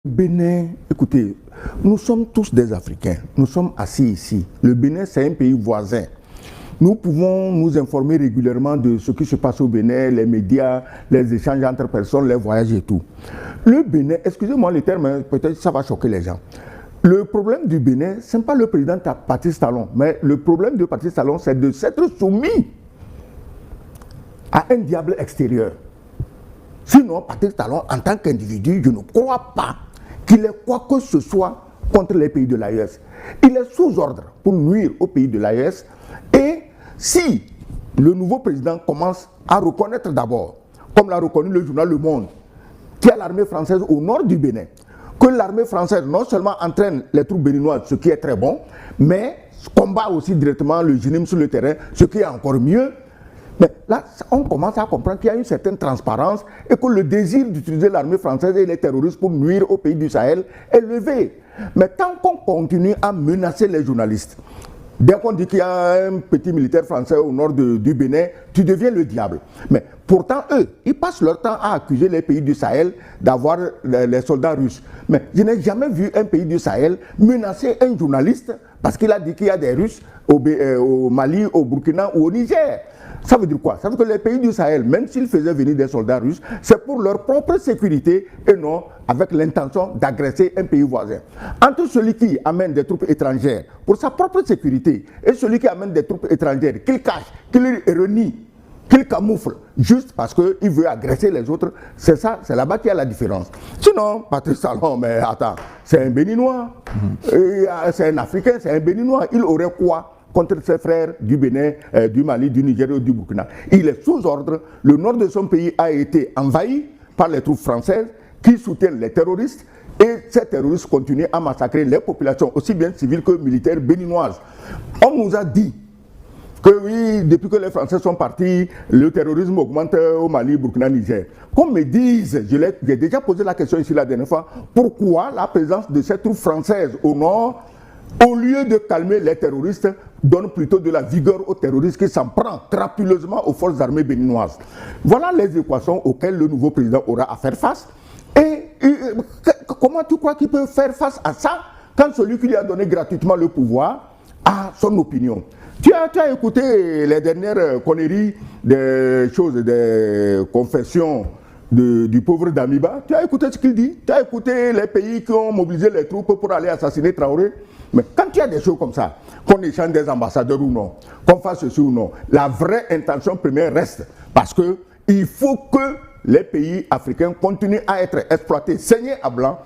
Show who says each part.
Speaker 1: Bénin, écoutez, nous sommes tous des Africains, nous sommes assis ici. Le Bénin, c'est un pays voisin. Nous pouvons nous informer régulièrement de ce qui se passe au Bénin, les médias, les échanges entre personnes, les voyages et tout. Le Bénin, excusez-moi le terme, peut-être ça va choquer les gens. Le problème du Bénin, ce n'est pas le président Patrice Talon, mais le problème de Patrice Talon, c'est de s'être soumis à un diable extérieur. Sinon, Patrice Talon, en tant qu'individu, je ne crois pas qu'il ait quoi que ce soit contre les pays de l'AES. Il est sous ordre pour nuire aux pays de l'AES. Et si le nouveau président commence à reconnaître d'abord, comme l'a reconnu le journal Le Monde, qu'il y a l'armée française au nord du Bénin, que l'armée française non seulement entraîne les troupes béninoises, ce qui est très bon, mais combat aussi directement le JNIM sur le terrain, ce qui est encore mieux. Mais là, on commence à comprendre qu'il y a une certaine transparence et que le désir d'utiliser l'armée française et les terroristes pour nuire aux pays du Sahel est levé. Mais tant qu'on continue à menacer les journalistes, dès qu'on dit qu'il y a un petit militaire français au nord du Bénin, tu deviens le diable. Mais pourtant, eux, ils passent leur temps à accuser les pays du Sahel d'avoir les soldats russes. Mais je n'ai jamais vu un pays du Sahel menacer un journaliste parce qu'il a dit qu'il y a des Russes au Mali, au Burkina ou au Niger. Ça veut dire quoi? Ça veut dire que les pays du Sahel, même s'ils faisaient venir des soldats russes, c'est pour leur propre sécurité et non avec l'intention d'agresser un pays voisin. Entre celui qui amène des troupes étrangères pour sa propre sécurité et celui qui amène des troupes étrangères qu'il cache, qu'il renie, qu'il camoufle, juste parce qu'il veut agresser les autres, c'est ça, c'est là-bas qu'il y a la différence. Sinon, Patrice Talon, mais attends, c'est un Béninois, c'est un Africain, c'est un Béninois, il aurait quoi contre ses frères du Bénin, du Mali, du Niger et du Burkina? Il est sous ordre. Le nord de son pays a été envahi par les troupes françaises qui soutiennent les terroristes et ces terroristes continuent à massacrer les populations, aussi bien civiles que militaires béninoises. On nous a dit que oui, depuis que les Français sont partis, le terrorisme augmente au Mali, Burkina, Niger. Qu'on me dise, j'ai déjà posé la question ici la dernière fois, pourquoi la présence de ces troupes françaises au nord, au lieu de calmer les terroristes, donne plutôt de la vigueur aux terroristes qui s'en prennent crapuleusement aux forces armées béninoises. Voilà les équations auxquelles le nouveau président aura à faire face. Et comment tu crois qu'il peut faire face à ça quand celui qui lui a donné gratuitement le pouvoir a son opinion? Tu as écouté les dernières conneries des choses, des confessions du pauvre Damiba. Tu as écouté ce qu'il dit? Tu as écouté les pays qui ont mobilisé les troupes pour aller assassiner Traoré? Mais quand il y a des choses comme ça, qu'on échange des ambassadeurs ou non, qu'on fasse ceci ou non, la vraie intention première reste. Parce qu'il faut que les pays africains continuent à être exploités, saignés à blanc,